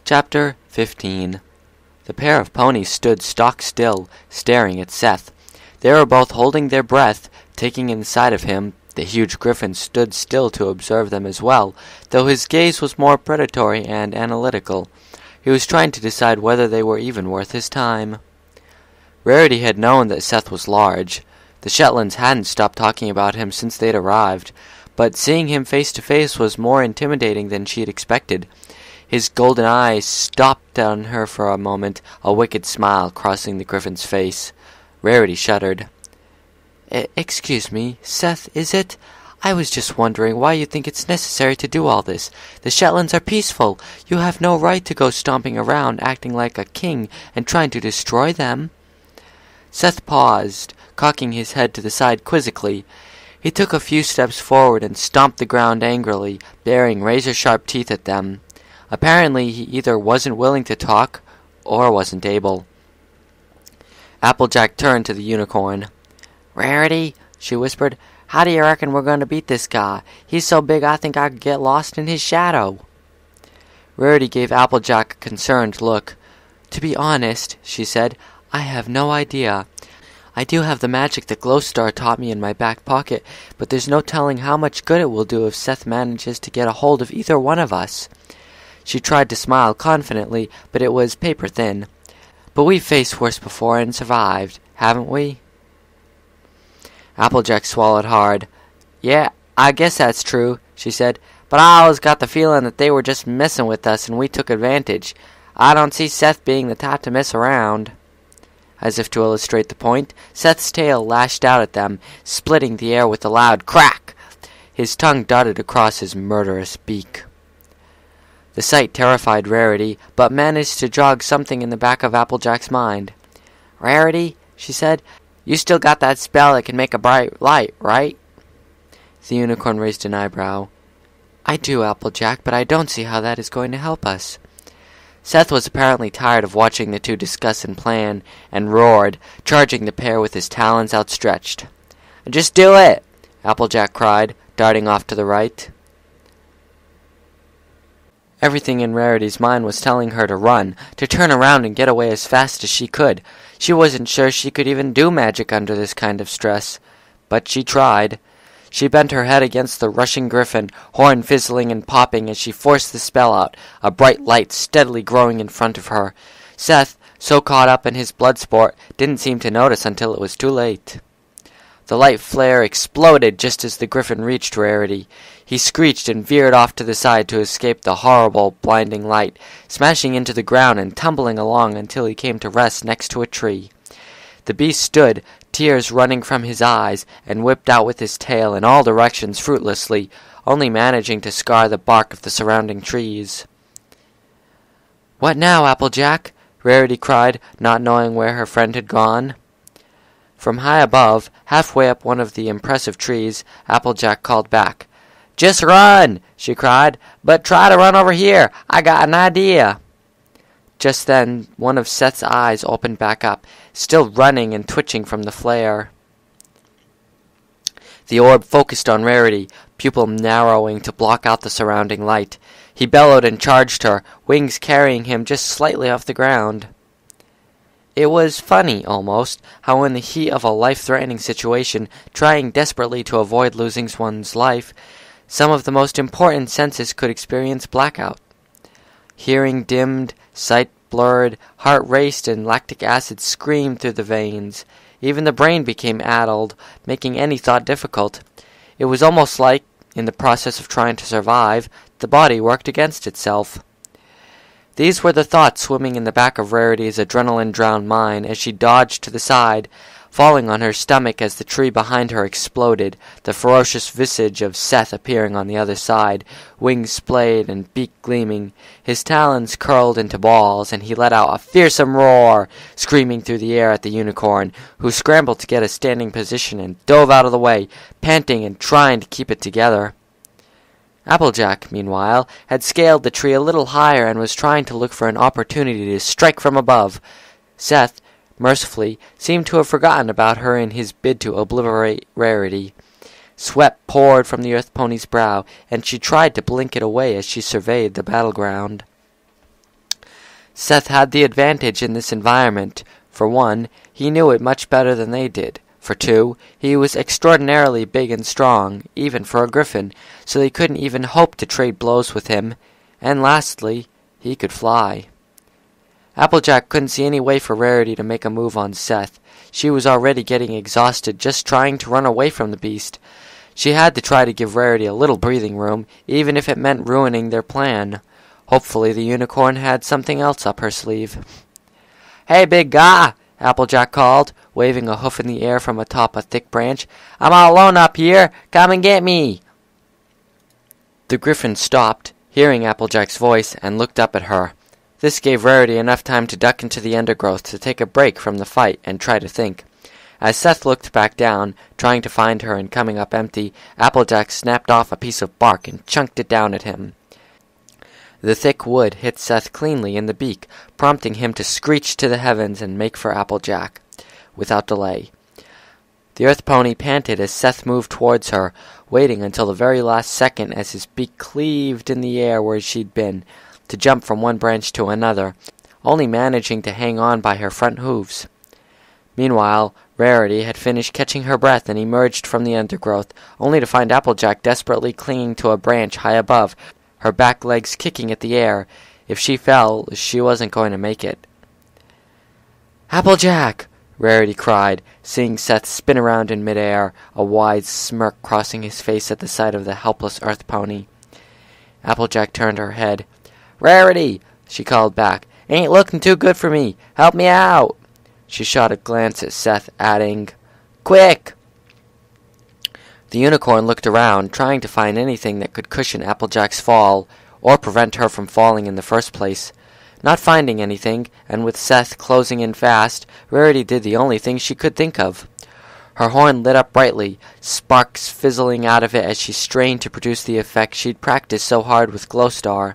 Chapter 15. The pair of ponies stood stock still, staring at Seth. They were both holding their breath, taking in sight of him. The huge griffin stood still to observe them as well, though his gaze was more predatory and analytical. He was trying to decide whether they were even worth his time. Rarity had known that Seth was large. The Shetlands hadn't stopped talking about him since they'd arrived, but seeing him face to face was more intimidating than she had expected. His golden eyes stopped on her for a moment, a wicked smile crossing the griffin's face. Rarity shuddered. Excuse me, Seth, is it? I was just wondering why you think it's necessary to do all this. The Shetlands are peaceful. You have no right to go stomping around, acting like a king, and trying to destroy them. Seth paused, cocking his head to the side quizzically. He took a few steps forward and stomped the ground angrily, baring razor-sharp teeth at them. Apparently he either wasn't willing to talk, or wasn't able. Applejack turned to the unicorn. "Rarity," she whispered, "how do you reckon we're going to beat this guy? He's so big I think I could get lost in his shadow." Rarity gave Applejack a concerned look. "To be honest," she said, "I have no idea. I do have the magic that Glowstar taught me in my back pocket, but there's no telling how much good it will do if Seth manages to get a hold of either one of us." She tried to smile confidently, but it was paper-thin. "But we've faced worse before and survived, haven't we?" Applejack swallowed hard. "Yeah, I guess that's true," she said, "but I always got the feeling that they were just messing with us and we took advantage. I don't see Seth being the type to mess around." As if to illustrate the point, Seth's tail lashed out at them, splitting the air with a loud crack. His tongue darted across his murderous beak. The sight terrified Rarity, but managed to jog something in the back of Applejack's mind. "Rarity," she said, "you still got that spell that can make a bright light, right?" The unicorn raised an eyebrow. "I do, Applejack, but I don't see how that is going to help us." Seth was apparently tired of watching the two discuss and plan, and roared, charging the pair with his talons outstretched. "Just do it!" Applejack cried, darting off to the right. Everything in Rarity's mind was telling her to run, to turn around and get away as fast as she could. She wasn't sure she could even do magic under this kind of stress. But she tried. She bent her head against the rushing griffin, horn fizzling and popping as she forced the spell out, a bright light steadily growing in front of her. Seth, so caught up in his blood sport, didn't seem to notice until it was too late. The light flare exploded just as the griffin reached Rarity. He screeched and veered off to the side to escape the horrible, blinding light, smashing into the ground and tumbling along until he came to rest next to a tree. The beast stood, tears running from his eyes, and whipped out with his tail in all directions fruitlessly, only managing to scar the bark of the surrounding trees. "What now, Applejack?" Rarity cried, not knowing where her friend had gone. From high above, halfway up one of the impressive trees, Applejack called back. "Just run!" she cried. "But try to run over here. I got an idea." Just then, one of Seth's eyes opened back up, still running and twitching from the flare. The orb focused on Rarity, pupil narrowing to block out the surrounding light. He bellowed and charged her, wings carrying him just slightly off the ground. It was funny, almost, how in the heat of a life-threatening situation, trying desperately to avoid losing one's life, some of the most important senses could experience blackout. Hearing dimmed, sight blurred, heart raced, and lactic acid screamed through the veins. Even the brain became addled, making any thought difficult. It was almost like, in the process of trying to survive, the body worked against itself. These were the thoughts swimming in the back of Rarity's adrenaline-drowned mind as she dodged to the side, falling on her stomach as the tree behind her exploded, the ferocious visage of Seth appearing on the other side, wings splayed and beak gleaming. His talons curled into balls, and he let out a fearsome roar, screaming through the air at the unicorn, who scrambled to get a standing position and dove out of the way, panting and trying to keep it together. Applejack, meanwhile, had scaled the tree a little higher and was trying to look for an opportunity to strike from above. Seth, mercifully, seemed to have forgotten about her in his bid to obliterate Rarity. Sweat poured from the earth pony's brow, and she tried to blink it away as she surveyed the battleground. Seth had the advantage in this environment. For one, he knew it much better than they did. For two, he was extraordinarily big and strong, even for a griffin, so they couldn't even hope to trade blows with him. And lastly, he could fly. Applejack couldn't see any way for Rarity to make a move on Seth. She was already getting exhausted just trying to run away from the beast. She had to try to give Rarity a little breathing room, even if it meant ruining their plan. Hopefully the unicorn had something else up her sleeve. "Hey, big guy!" Applejack called, waving a hoof in the air from atop a thick branch. "I'm all alone up here. Come and get me!" The griffin stopped, hearing Applejack's voice, and looked up at her. This gave Rarity enough time to duck into the undergrowth to take a break from the fight and try to think. As Seth looked back down, trying to find her and coming up empty, Applejack snapped off a piece of bark and chunked it down at him. The thick wood hit Seth cleanly in the beak, prompting him to screech to the heavens and make for Applejack, without delay. The earth pony panted as Seth moved towards her, waiting until the very last second as his beak cleaved in the air where she'd been, to jump from one branch to another, only managing to hang on by her front hooves. Meanwhile, Rarity had finished catching her breath and emerged from the undergrowth, only to find Applejack desperately clinging to a branch high above, her back legs kicking at the air. If she fell, she wasn't going to make it. "Applejack!" Rarity cried, seeing Seth spin around in midair, a wide smirk crossing his face at the sight of the helpless earth pony. Applejack turned her head. "Rarity!" she called back. "Ain't looking too good for me. Help me out!" She shot a glance at Seth, adding, "Quick!" The unicorn looked around, trying to find anything that could cushion Applejack's fall, or prevent her from falling in the first place. Not finding anything, and with Seth closing in fast, Rarity did the only thing she could think of. Her horn lit up brightly, sparks fizzling out of it as she strained to produce the effect she'd practiced so hard with Glowstar.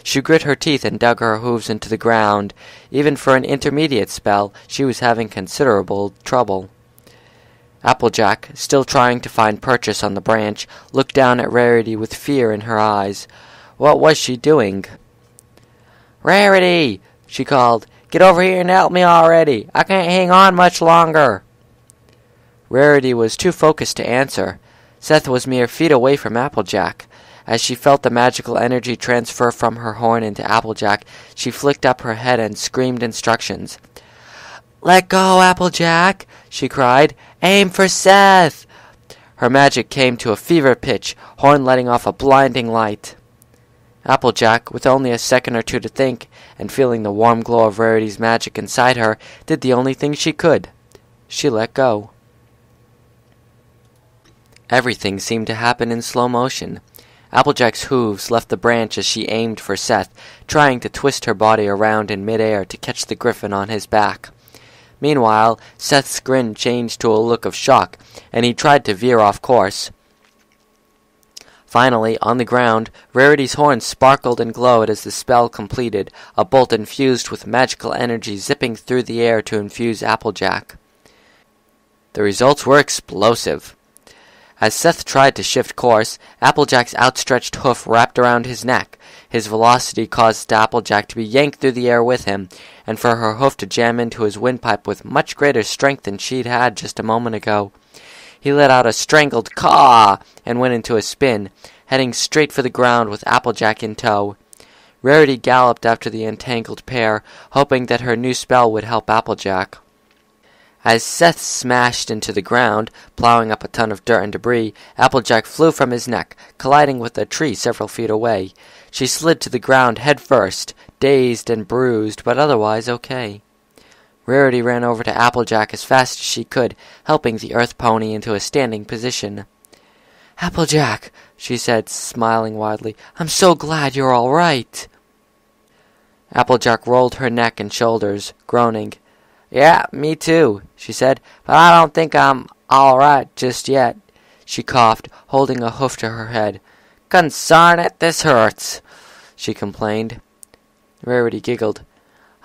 She grit her teeth and dug her hooves into the ground. Even for an intermediate spell, she was having considerable trouble. Applejack, still trying to find purchase on the branch, looked down at Rarity with fear in her eyes. What was she doing? "Rarity!" she called. "Get over here and help me already! I can't hang on much longer!" Rarity was too focused to answer. Seth was mere feet away from Applejack. As she felt the magical energy transfer from her horn into Applejack, she flicked up her head and screamed instructions. "Let go, Applejack!" she cried. "Aim for Seth!" Her magic came to a fever pitch, horn letting off a blinding light. Applejack, with only a second or two to think, and feeling the warm glow of Rarity's magic inside her, did the only thing she could. She let go. Everything seemed to happen in slow motion. Applejack's hooves left the branch as she aimed for Seth, trying to twist her body around in midair to catch the griffin on his back. Meanwhile, Seth's grin changed to a look of shock, and he tried to veer off course. Finally, on the ground, Rarity's horn sparkled and glowed as the spell completed, a bolt infused with magical energy zipping through the air to infuse Applejack. The results were explosive. As Seth tried to shift course, Applejack's outstretched hoof wrapped around his neck. His velocity caused Applejack to be yanked through the air with him, and for her hoof to jam into his windpipe with much greater strength than she'd had just a moment ago. He let out a strangled caw and went into a spin, heading straight for the ground with Applejack in tow. Rarity galloped after the entangled pair, hoping that her new spell would help Applejack. As Seth smashed into the ground, plowing up a ton of dirt and debris, Applejack flew from his neck, colliding with a tree several feet away. She slid to the ground head first, dazed and bruised, but otherwise okay. Rarity ran over to Applejack as fast as she could, helping the earth pony into a standing position. "Applejack," she said, smiling widely, "I'm so glad you're all right." Applejack rolled her neck and shoulders, groaning. "Yeah, me too," she said, "but I don't think I'm all right just yet." She coughed, holding a hoof to her head. "Consarn it, this hurts," she complained. Rarity giggled.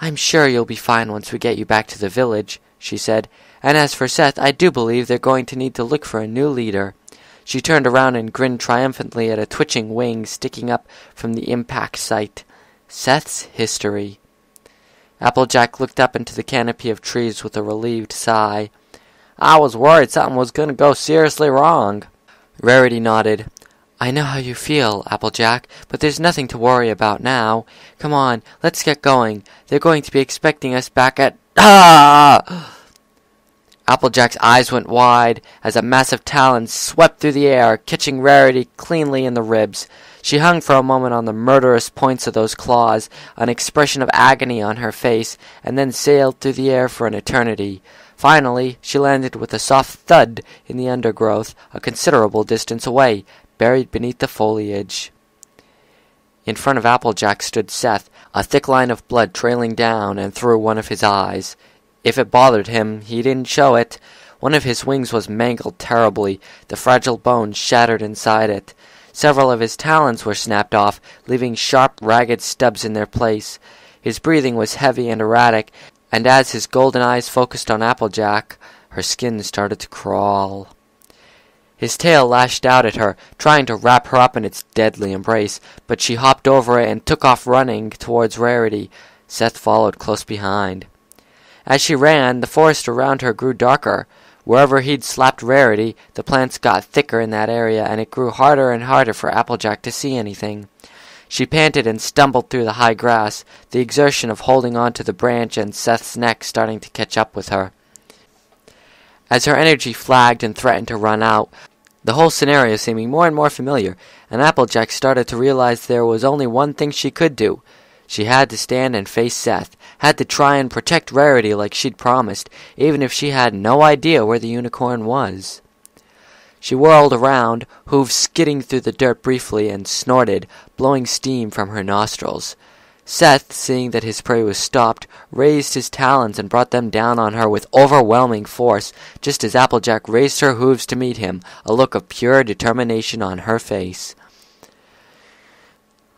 "I'm sure you'll be fine once we get you back to the village," she said, "and as for Seth, I do believe they're going to need to look for a new leader." She turned around and grinned triumphantly at a twitching wing sticking up from the impact site. Seth's history. Applejack looked up into the canopy of trees with a relieved sigh. "I was worried something was going to go seriously wrong." Rarity nodded. "I know how you feel, Applejack, but there's nothing to worry about now. Come on, let's get going. They're going to be expecting us back at— Ah!" Applejack's eyes went wide as a massive talon swept through the air, catching Rarity cleanly in the ribs. She hung for a moment on the murderous points of those claws, an expression of agony on her face, and then sailed through the air for an eternity. Finally, she landed with a soft thud in the undergrowth, a considerable distance away, buried beneath the foliage. In front of Applejack stood Seth, a thick line of blood trailing down and through one of his eyes. If it bothered him, he didn't show it. One of his wings was mangled terribly, the fragile bones shattered inside it. Several of his talons were snapped off, leaving sharp, ragged stubs in their place. His breathing was heavy and erratic, and as his golden eyes focused on Applejack, her skin started to crawl. His tail lashed out at her, trying to wrap her up in its deadly embrace, but she hopped over it and took off running towards Rarity. Seth followed close behind. As she ran, the forest around her grew darker. Wherever he'd slapped Rarity, the plants got thicker in that area, and it grew harder and harder for Applejack to see anything. She panted and stumbled through the high grass, the exertion of holding on to the branch and Seth's neck starting to catch up with her. As her energy flagged and threatened to run out, the whole scenario seeming more and more familiar, and Applejack started to realize there was only one thing she could do. She had to stand and face Seth, had to try and protect Rarity like she'd promised, even if she had no idea where the unicorn was. She whirled around, hooves skidding through the dirt briefly, and snorted, blowing steam from her nostrils. Seth, seeing that his prey was stopped, raised his talons and brought them down on her with overwhelming force, just as Applejack raised her hooves to meet him, a look of pure determination on her face.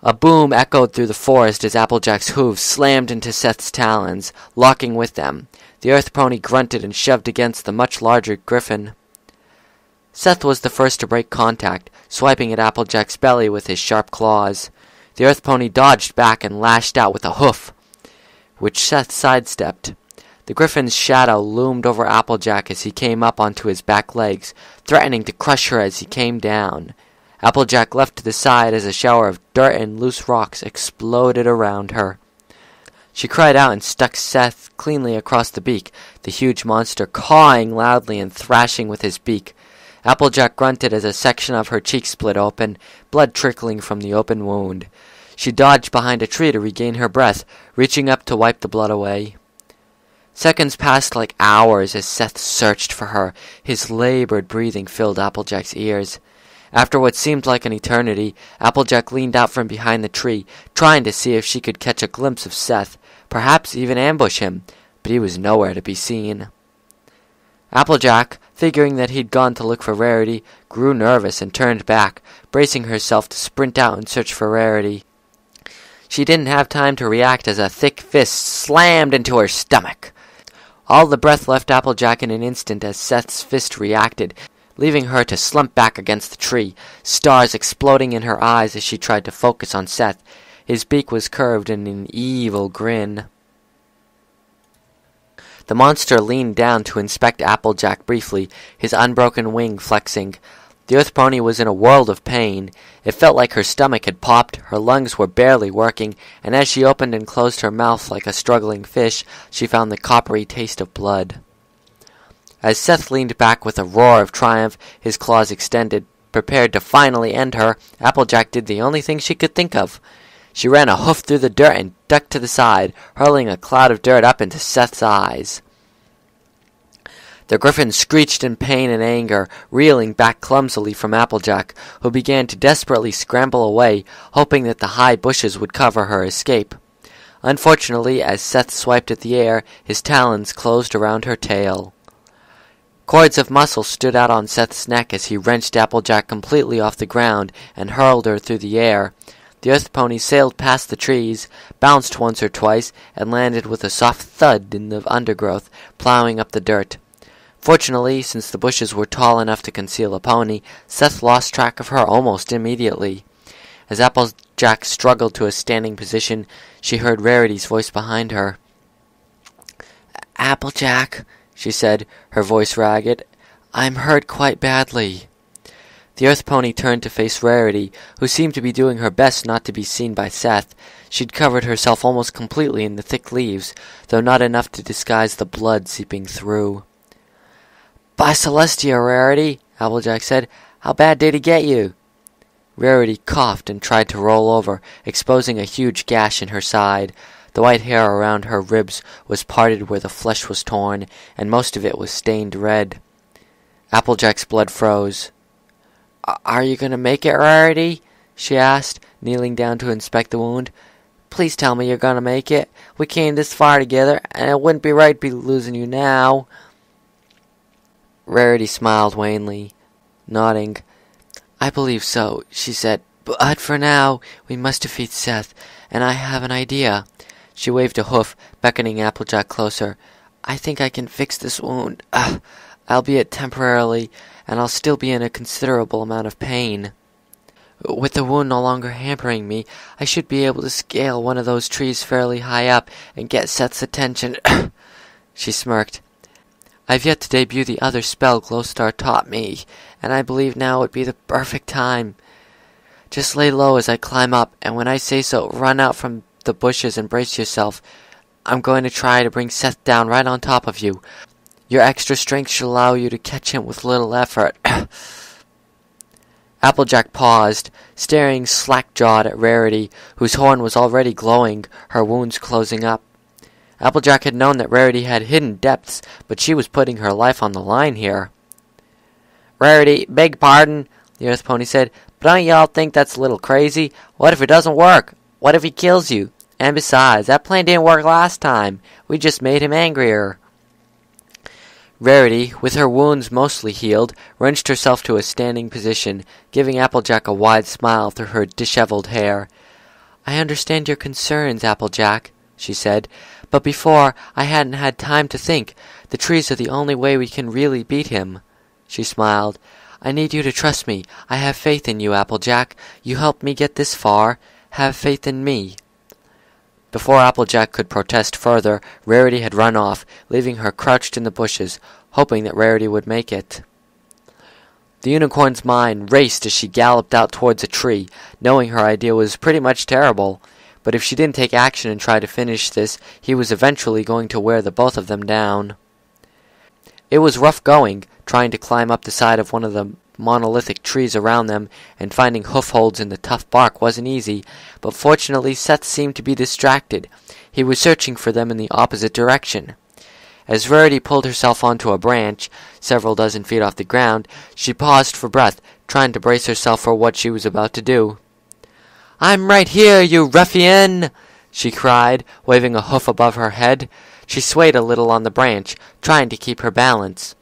A boom echoed through the forest as Applejack's hooves slammed into Seth's talons, locking with them. The earth pony grunted and shoved against the much larger griffin. Seth was the first to break contact, swiping at Applejack's belly with his sharp claws. The earth pony dodged back and lashed out with a hoof, which Seth sidestepped. The griffin's shadow loomed over Applejack as he came up onto his back legs, threatening to crush her as he came down. Applejack left to the side as a shower of dirt and loose rocks exploded around her. She cried out and stuck Seth cleanly across the beak, the huge monster cawing loudly and thrashing with his beak. Applejack grunted as a section of her cheek split open, blood trickling from the open wound. She dodged behind a tree to regain her breath, reaching up to wipe the blood away. Seconds passed like hours as Seth searched for her. His labored breathing filled Applejack's ears. After what seemed like an eternity, Applejack leaned out from behind the tree, trying to see if she could catch a glimpse of Seth, perhaps even ambush him, but he was nowhere to be seen. Applejack, figuring that he'd gone to look for Rarity, grew nervous and turned back, bracing herself to sprint out and search for Rarity. She didn't have time to react as a thick fist slammed into her stomach. All the breath left Applejack in an instant as Seth's fist reacted, leaving her to slump back against the tree, stars exploding in her eyes as she tried to focus on Seth. His beak was curved in an evil grin. The monster leaned down to inspect Applejack briefly, his unbroken wing flexing. The earth pony was in a world of pain. It felt like her stomach had popped, her lungs were barely working, and as she opened and closed her mouth like a struggling fish, she found the coppery taste of blood. As Seth leaned back with a roar of triumph, his claws extended, prepared to finally end her, Applejack did the only thing she could think of. She ran a hoof through the dirt and ducked to the side, hurling a cloud of dirt up into Seth's eyes. The griffin screeched in pain and anger, reeling back clumsily from Applejack, who began to desperately scramble away, hoping that the high bushes would cover her escape. Unfortunately, as Seth swiped at the air, his talons closed around her tail. Cords of muscle stood out on Seth's neck as he wrenched Applejack completely off the ground and hurled her through the air. The earth pony sailed past the trees, bounced once or twice, and landed with a soft thud in the undergrowth, plowing up the dirt. Fortunately, since the bushes were tall enough to conceal a pony, Seth lost track of her almost immediately. As Applejack struggled to a standing position, she heard Rarity's voice behind her. Applejack, she said, her voice ragged. I'm hurt quite badly. The Earth Pony turned to face Rarity, who seemed to be doing her best not to be seen by Seth. She'd covered herself almost completely in the thick leaves, though not enough to disguise the blood seeping through. By Celestia, Rarity, Applejack said. How bad did he get you? Rarity coughed and tried to roll over, exposing a huge gash in her side. The white hair around her ribs was parted where the flesh was torn, and most of it was stained red. Applejack's blood froze. Are you going to make it, Rarity? She asked, kneeling down to inspect the wound. Please tell me you're going to make it. We came this far together, and it wouldn't be right to be losing you now. Rarity smiled wanly, nodding. I believe so, she said. But for now, we must defeat Seth, and I have an idea. She waved a hoof, beckoning Applejack closer. I think I can fix this wound, albeit temporarily, and I'll still be in a considerable amount of pain. With the wound no longer hampering me, I should be able to scale one of those trees fairly high up and get Seth's attention. She smirked. I've yet to debut the other spell Glowstar taught me, and I believe now would be the perfect time. Just lay low as I climb up, and when I say so, run out from the bushes and brace yourself. I'm going to try to bring Seth down right on top of you. Your extra strength should allow you to catch him with little effort. Applejack paused, staring slack-jawed at Rarity, whose horn was already glowing, her wounds closing up. Applejack had known that Rarity had hidden depths, but she was putting her life on the line here. Rarity, beg pardon, the Earth Pony said, but don't y'all think that's a little crazy? What if it doesn't work? What if he kills you? And besides, that plan didn't work last time. We just made him angrier. Rarity, with her wounds mostly healed, wrenched herself to a standing position, giving Applejack a wide smile through her disheveled hair. I understand your concerns, Applejack, she said, but before I hadn't had time to think. The trees are the only way we can really beat him. She smiled. I need you to trust me. I have faith in you, Applejack. You helped me get this far. Have faith in me. Before Applejack could protest further, Rarity had run off, leaving her crouched in the bushes, hoping that Rarity would make it. The unicorn's mind raced as she galloped out towards a tree, knowing her idea was pretty much terrible. But if she didn't take action and try to finish this, he was eventually going to wear the both of them down. It was rough going, trying to climb up the side of one of the monolithic trees around them, and finding hoof holds in the tough bark wasn't easy, but fortunately Seth seemed to be distracted. He was searching for them in the opposite direction. As Rarity pulled herself onto a branch, several dozen feet off the ground, she paused for breath, trying to brace herself for what she was about to do. I'm right here, you ruffian! She cried, waving a hoof above her head. She swayed a little on the branch, trying to keep her balance.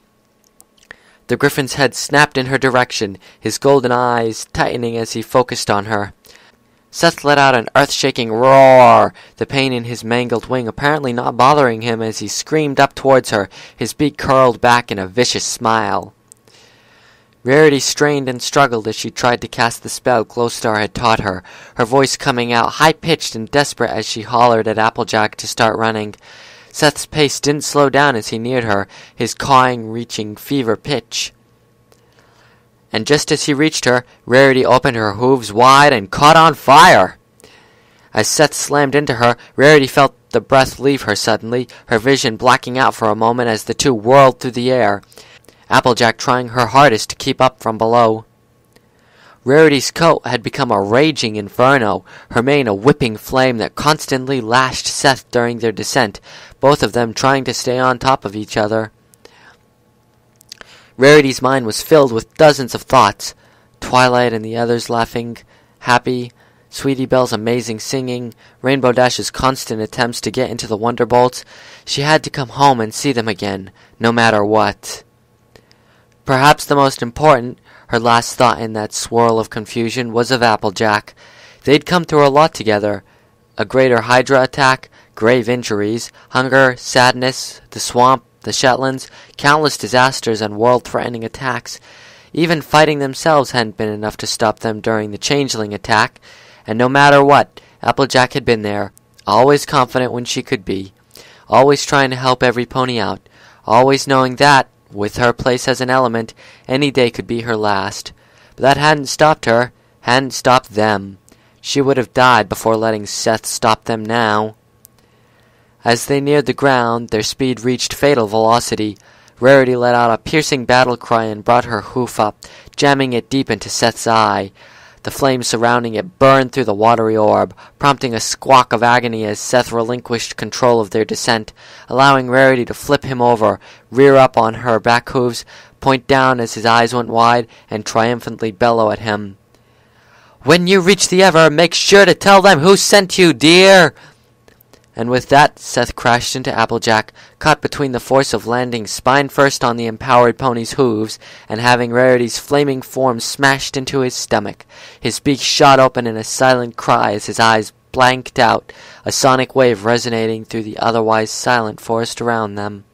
The griffin's head snapped in her direction, his golden eyes tightening as he focused on her. Seth let out an earth-shaking roar, the pain in his mangled wing apparently not bothering him as he screamed up towards her, his beak curled back in a vicious smile. Rarity strained and struggled as she tried to cast the spell Glowstar had taught her, her voice coming out high-pitched and desperate as she hollered at Applejack to start running. Seth's pace didn't slow down as he neared her, his cawing reaching fever pitch. And just as he reached her, Rarity opened her hooves wide and caught on fire. As Seth slammed into her, Rarity felt the breath leave her suddenly, her vision blacking out for a moment as the two whirled through the air, Applejack trying her hardest to keep up from below. Rarity's coat had become a raging inferno, her mane a whipping flame that constantly lashed Seth during their descent, both of them trying to stay on top of each other. Rarity's mind was filled with dozens of thoughts. Twilight and the others laughing, happy, Sweetie Belle's amazing singing, Rainbow Dash's constant attempts to get into the Wonderbolts. She had to come home and see them again, no matter what. Perhaps the most important, her last thought in that swirl of confusion, was of Applejack. They'd come through a lot together. A greater Hydra attack, grave injuries, hunger, sadness, the swamp, the Shetlands, countless disasters and world-threatening attacks. Even fighting themselves hadn't been enough to stop them during the Changeling attack, and no matter what, Applejack had been there, always confident when she could be. always trying to help every pony out, always knowing that, with her place as an element, any day could be her last. But that hadn't stopped her, hadn't stopped them. She would have died before letting Seth stop them now. As they neared the ground, their speed reached fatal velocity. Rarity let out a piercing battle cry and brought her hoof up, jamming it deep into Seth's eye. The flames surrounding it burned through the watery orb, prompting a squawk of agony as Seth relinquished control of their descent, allowing Rarity to flip him over, rear up on her back hooves, point down as his eyes went wide, and triumphantly bellow at him. "When you reach the Ever, make sure to tell them who sent you, dear!" And with that, Seth crashed into Applejack, caught between the force of landing spine first on the empowered pony's hooves, and having Rarity's flaming form smashed into his stomach. His beak shot open in a silent cry as his eyes blanked out, a sonic wave resonating through the otherwise silent forest around them.